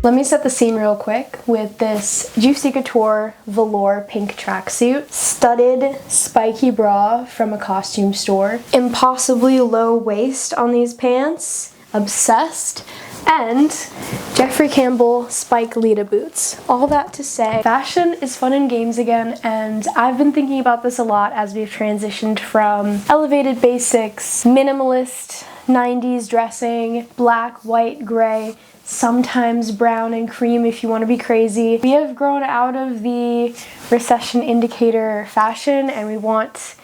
Let me set the scene real quick with this Juicy Couture velour pink tracksuit, studded spiky bra from a costume store, impossibly low waist on these pants, obsessed, and Jeffrey Campbell spike Lita boots. All that to say, fashion is fun and games again, and I've been thinking about this a lot as we've transitioned from elevated basics, minimalist 90s dressing, black, white, gray, sometimes brown and cream if you want to be crazy. We have grown out of the recession indicator fashion and we want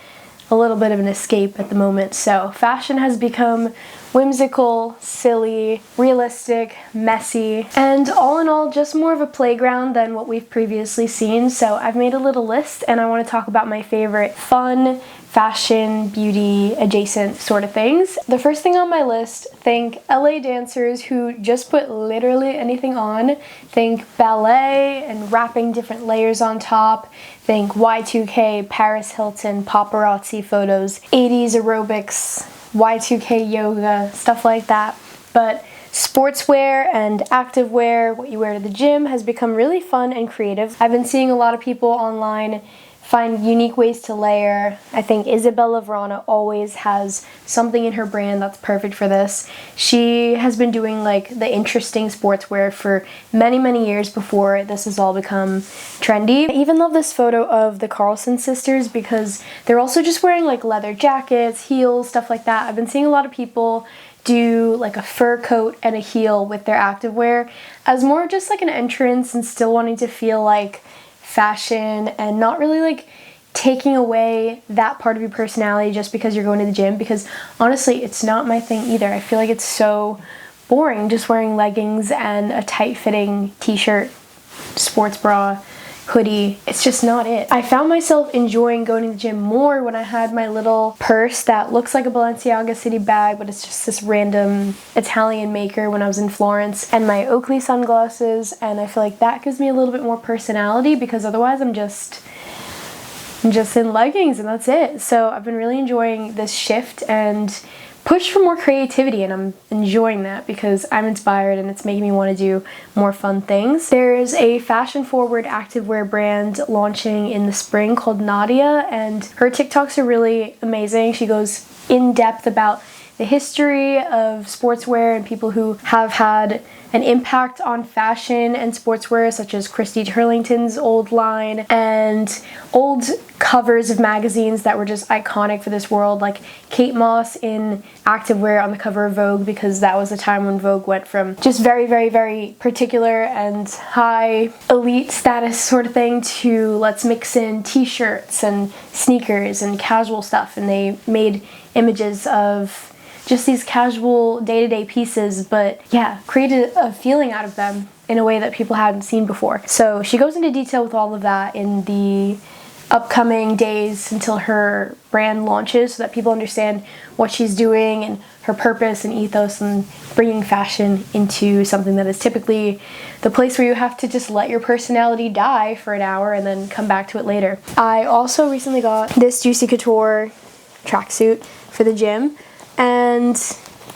a little bit of an escape at the moment. So fashion has become whimsical, silly, realistic, messy, and all in all just more of a playground than what we've previously seen. So I've made a little list and I want to talk about my favorite fun, fashion, beauty, adjacent sort of things. The first thing on my list, think LA dancers who just put literally anything on. Think ballet and wrapping different layers on top. Think Y2K, Paris Hilton, paparazzi photos, 80s aerobics, Y2K yoga, stuff like that. But sportswear and activewear, what you wear to the gym, has become really fun and creative. I've been seeing a lot of people online find unique ways to layer. I think Isabella Verona always has something in her brand that's perfect for this. She has been doing like the interesting sportswear for many, many years before this has all become trendy. I even love this photo of the Carlson sisters because they're also just wearing like leather jackets, heels, stuff like that. I've been seeing a lot of people do like a fur coat and a heel with their activewear as more just like an entrance and still wanting to feel like fashion and not really like taking away that part of your personality just because you're going to the gym, because honestly it's not my thing either. I feel like it's so boring just wearing leggings and a tight-fitting t-shirt, sports bra, hoodie. It's just not it. I found myself enjoying going to the gym more when I had my little purse that looks like a Balenciaga city bag, but it's just this random Italian maker when I was in Florence, and my Oakley sunglasses, and I feel like that gives me a little bit more personality because otherwise I'm just in leggings and that's it. So I've been really enjoying this shift and push for more creativity, and I'm enjoying that because I'm inspired and it's making me want to do more fun things. There's a fashion-forward activewear brand launching in the spring called Nadia, and her TikToks are really amazing. She goes in depth about the history of sportswear and people who have had an impact on fashion and sportswear, such as Christy Turlington's old line and old covers of magazines that were just iconic for this world, like Kate Moss in activewear on the cover of Vogue, because that was a time when Vogue went from just very, very, very particular and high elite status sort of thing to let's mix in t-shirts and sneakers and casual stuff, and they made images of just these casual day-to-day pieces, but yeah, created a feeling out of them in a way that people hadn't seen before. So she goes into detail with all of that in the upcoming days until her brand launches so that people understand what she's doing and her purpose and ethos and bringing fashion into something that is typically the place where you have to just let your personality die for an hour and then come back to it later. I also recently got this Juicy Couture tracksuit for the gym and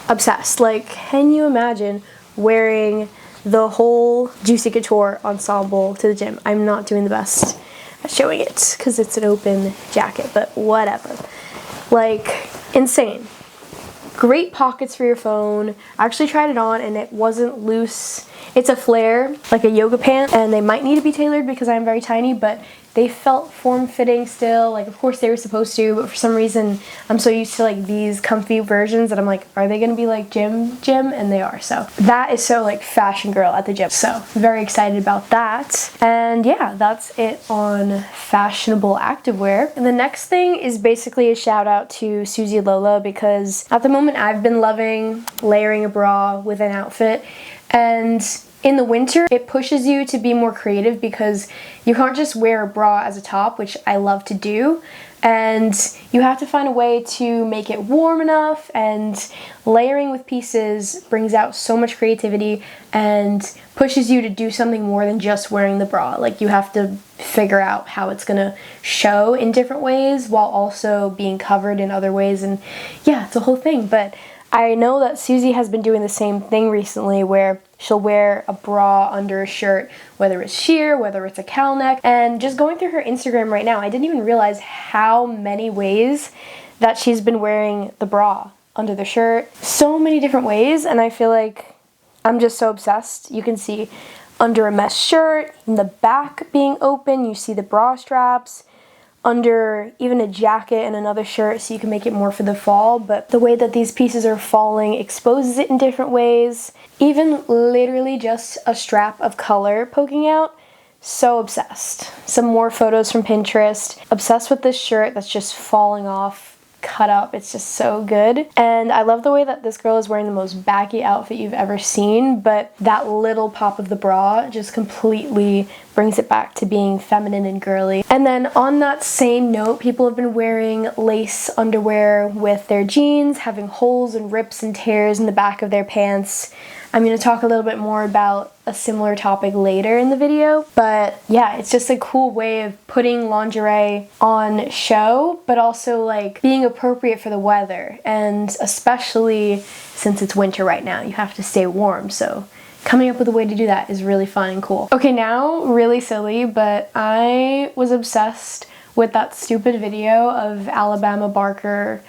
obsessed. Like, can you imagine wearing the whole Juicy Couture ensemble to the gym? I'm not doing the best at showing it because it's an open jacket, but whatever. Like, insane. Great pockets for your phone. I actually tried it on and it wasn't loose. It's a flare, like a yoga pant, and they might need to be tailored because I'm very tiny, but they felt form-fitting still. Like, of course they were supposed to, but for some reason I'm so used to like these comfy versions that I'm like, are they gonna be like gym? And they are. So that is so like fashion girl at the gym. So very excited about that. And yeah, that's it on fashionable activewear. And the next thing is basically a shout out to Susie Lola, because at the moment I've been loving layering a bra with an outfit, and in the winter, it pushes you to be more creative because you can't just wear a bra as a top, which I love to do, and you have to find a way to make it warm enough, and layering with pieces brings out so much creativity and pushes you to do something more than just wearing the bra. Like, you have to figure out how it's gonna show in different ways while also being covered in other ways, and yeah, it's a whole thing. But I know that Susie has been doing the same thing recently where She'll wear a bra under a shirt, whether it's sheer, whether it's a cowl neck. And just going through her Instagram right now, I didn't even realize how many ways that she's been wearing the bra under the shirt. So many different ways, and I feel like I'm just so obsessed. You can see under a mesh shirt, in the back being open, you see the bra straps, under even a jacket and another shirt, so you can make it more for the fall. But the way that these pieces are falling exposes it in different ways. Even literally just a strap of color poking out. So obsessed. Some more photos from Pinterest. Obsessed with this shirt that's just falling off, cut up. It's just so good. And I love the way that this girl is wearing the most baggy outfit you've ever seen, but that little pop of the bra just completely brings it back to being feminine and girly. And then on that same note, people have been wearing lace underwear with their jeans, having holes and rips and tears in the back of their pants. I'm going to talk a little bit more about a similar topic later in the video, but yeah, it's just a cool way of putting lingerie on show, but also like being appropriate for the weather, and especially since it's winter right now, you have to stay warm, so coming up with a way to do that is really fun and cool. Okay, now really silly, but I was obsessed with that stupid video of Alabama Barker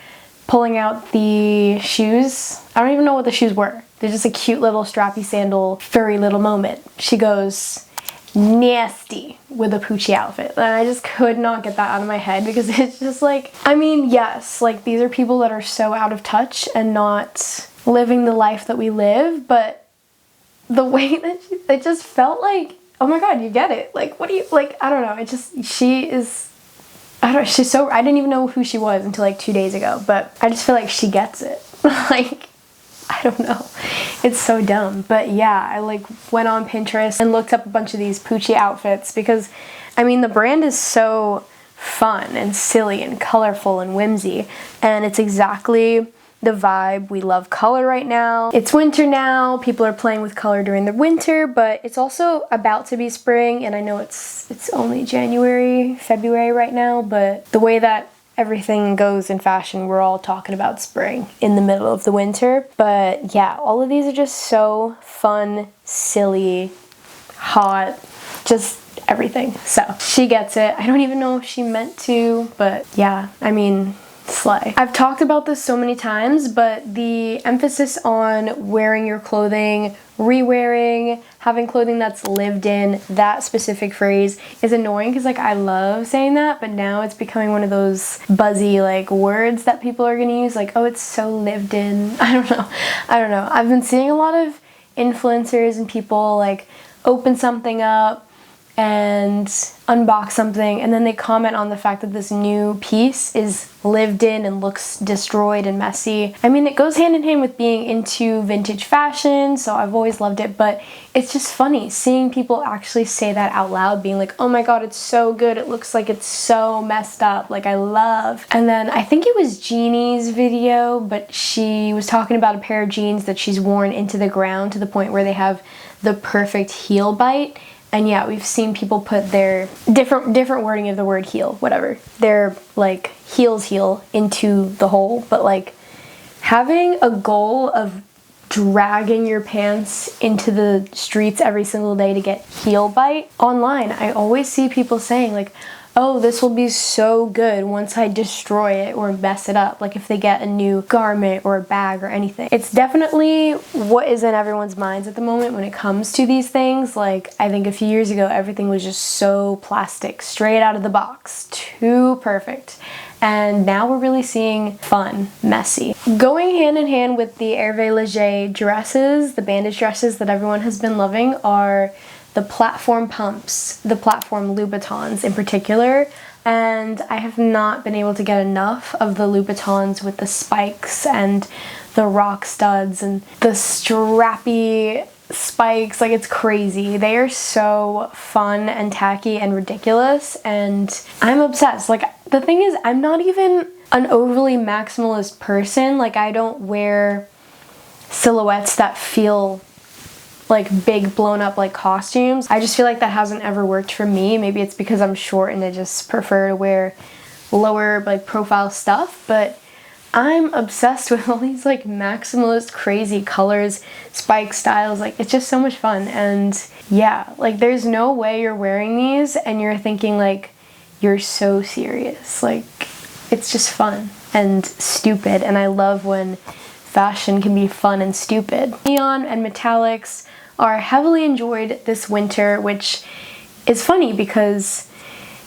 pulling out the shoes. I don't even know what the shoes were. They're just a cute little strappy sandal, furry little moment. She goes nasty with a pucci outfit. And I just could not get that out of my head, because it's just like, I mean, yes, like these are people that are so out of touch and not living the life that we live, but the way that it just felt like, oh my god, you get it. Like, what do you, like, I don't know. It just, she is, I don't know, she's so, I didn't even know who she was until like 2 days ago, but I just feel like she gets it. Like, I don't know. It's so dumb. But yeah, I like went on Pinterest and looked up a bunch of these pucci outfits, because I mean the brand is so fun and silly and colorful and whimsy, and it's exactly the vibe. We love color right now. It's winter now. People are playing with color during the winter, but it's also about to be spring, and I know it's only January, February right now, but the way that everything goes in fashion, we're all talking about spring in the middle of the winter. But yeah, all of these are just so fun, silly, hot, just everything. So she gets it. I don't even know if she meant to, but yeah, I mean, slay. I've talked about this so many times, but the emphasis on wearing your clothing, rewearing, having clothing that's lived in, that specific phrase is annoying, because like I love saying that, but now it's becoming one of those buzzy like words that people are gonna use, like, oh, it's so lived in. I don't know. I've been seeing a lot of influencers and people like open something up and unbox something, and then they comment on the fact that this new piece is lived in and looks destroyed and messy. I mean, it goes hand in hand with being into vintage fashion, so I've always loved it, but it's just funny seeing people actually say that out loud, being like, oh my god, it's so good, it looks like it's so messed up, like I love. And then I think it was Jeannie's video, but she was talking about a pair of jeans that she's worn into the ground to the point where they have the perfect heel bite. And yeah, we've seen people put their different wording of the word heel, whatever. Their like heels heel into the hole, but like having a goal of dragging your pants into the streets every single day to get heel bite. Online, I always see people saying like, oh, this will be so good once I destroy it or mess it up, like if they get a new garment or a bag or anything. It's definitely what is in everyone's minds at the moment when it comes to these things. Like, I think a few years ago, everything was just so plastic, straight out of the box, too perfect. And now we're really seeing fun, messy. Going hand in hand with the Hervé Leger dresses, the bandage dresses that everyone has been loving, are the platform pumps, the platform louboutins in particular, and I have not been able to get enough of the louboutins with the spikes and the rock studs and the strappy spikes. Like, it's crazy. They are so fun and tacky and ridiculous, and I'm obsessed. Like, the thing is, I'm not even an overly maximalist person. Like, I don't wear silhouettes that feel like big blown up like costumes. I just feel like that hasn't ever worked for me. Maybe it's because I'm short and I just prefer to wear lower like profile stuff, but I'm obsessed with all these like maximalist crazy colors, spike styles. Like, it's just so much fun. And yeah, like there's no way you're wearing these and you're thinking like you're so serious. Like, it's just fun and stupid, and I love when fashion can be fun and stupid. Neon and metallics are heavily enjoyed this winter, which is funny because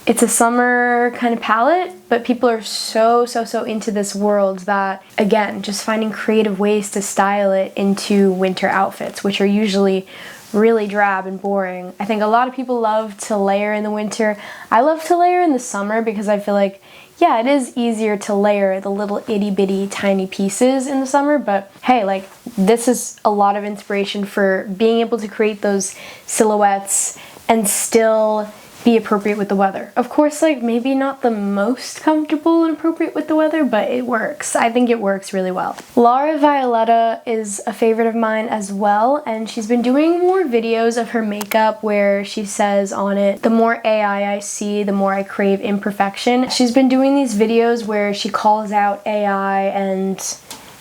it's a summer kind of palette, but people are so into this world that, again, just finding creative ways to style it into winter outfits, which are usually really drab and boring. I think a lot of people love to layer in the winter. I love to layer in the summer because I feel like, yeah, it is easier to layer the little itty bitty tiny pieces in the summer, but hey, like this is a lot of inspiration for being able to create those silhouettes and still be appropriate with the weather. Of course, like maybe not the most comfortable and appropriate with the weather, but it works. I think it works really well. Lara Violetta is a favorite of mine as well, and she's been doing more videos of her makeup where she says on it, the more AI I see, the more I crave imperfection. She's been doing these videos where she calls out AI and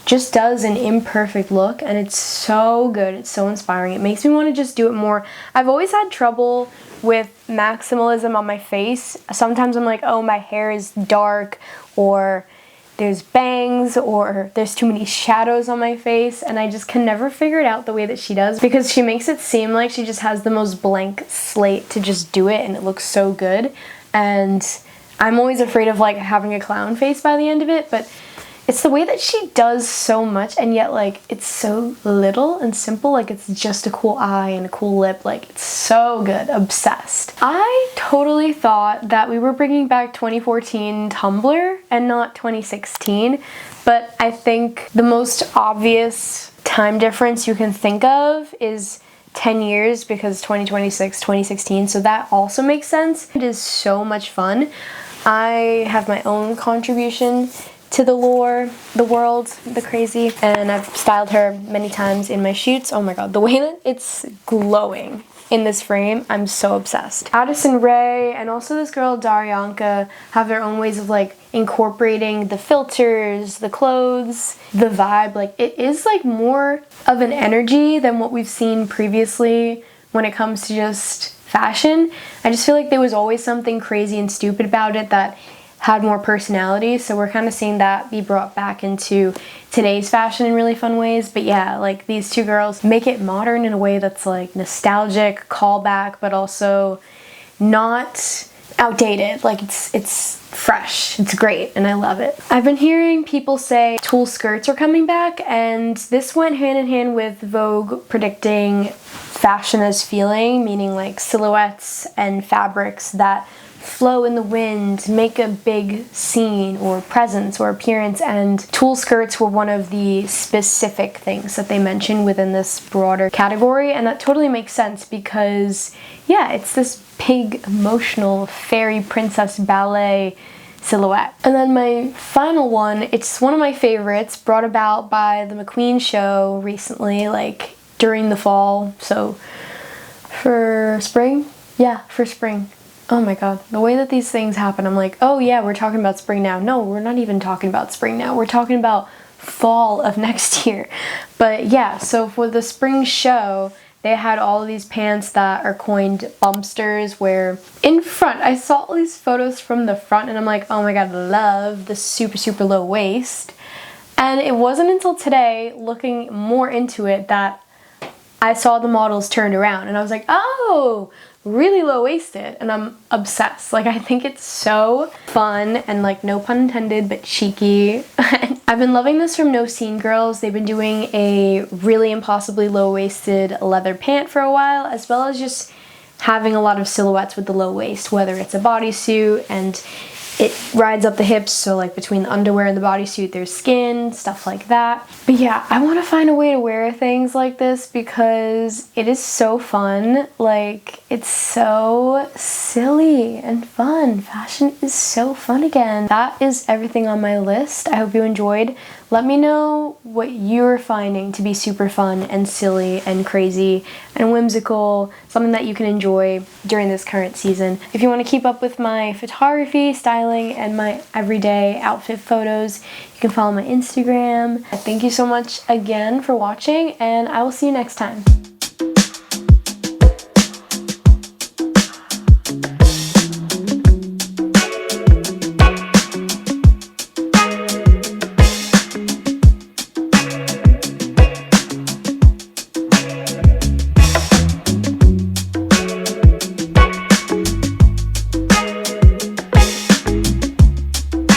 just does an imperfect look, and it's so good. It's so inspiring. It makes me want to just do it more. I've always had trouble with maximalism on my face. Sometimes I'm like, oh, my hair is dark, or there's bangs, or there's too many shadows on my face, and I just can never figure it out the way that she does, because she makes it seem like she just has the most blank slate to just do it, and it looks so good. And I'm always afraid of like having a clown face by the end of it, but it's the way that she does so much, and yet like it's so little and simple. Like, it's just a cool eye and a cool lip. Like, it's so good. Obsessed. I totally thought that we were bringing back 2014 Tumblr and not 2016, but I think the most obvious time difference you can think of is 10 years, because 2026, 2016, so that also makes sense. It is so much fun. I have my own contribution to the lore, the world, the crazy, and I've styled her many times in my shoots. Oh my god, the way that it's glowing in this frame, I'm so obsessed. Addison Rae and also this girl Daryanka have their own ways of like incorporating the filters, the clothes, the vibe. Like, it is like more of an energy than what we've seen previously when it comes to just fashion. I just feel like there was always something crazy and stupid about it that had more personality, so we're kind of seeing that be brought back into today's fashion in really fun ways. But yeah, like these two girls make it modern in a way that's like nostalgic, callback, but also not outdated. Like, it's fresh, it's great, and I love it. I've been hearing people say tulle skirts are coming back, and this went hand in hand with Vogue predicting fashion as feeling, meaning like silhouettes and fabrics that flow in the wind, make a big scene or presence or appearance, and tulle skirts were one of the specific things that they mentioned within this broader category, and that totally makes sense because, yeah, it's this big, emotional, fairy princess ballet silhouette. And then my final one, it's one of my favorites, brought about by the McQueen show recently, like during the fall, so for spring? Yeah, for spring. Oh my god, the way that these things happen, I'm like, oh yeah, we're talking about spring now. No, we're not even talking about spring now. We're talking about fall of next year. But yeah, so for the spring show, they had all of these pants that are coined bumsters, where in front, I saw all these photos from the front and I'm like, oh my god, love the super low waist. And it wasn't until today, looking more into it, that I saw the models turned around and I was like, oh, really low-waisted, and I'm obsessed. Like, I think it's so fun and, like, no pun intended, but cheeky. I've been loving this from No Scene Girls. They've been doing a really impossibly low-waisted leather pant for a while, as well as just having a lot of silhouettes with the low waist, whether it's a bodysuit and it rides up the hips, so like between the underwear and the bodysuit there's skin, stuff like that. But yeah, I want to find a way to wear things like this because it is so fun. Like, it's so silly and fun. Fashion is so fun again. That is everything on my list. I hope you enjoyed. Let me know what you're finding to be super fun and silly and crazy and whimsical, something that you can enjoy during this current season. If you want to keep up with my photography, styling, styling and my everyday outfit photos, you can follow my Instagram. Thank you so much again for watching, and I will see you next time.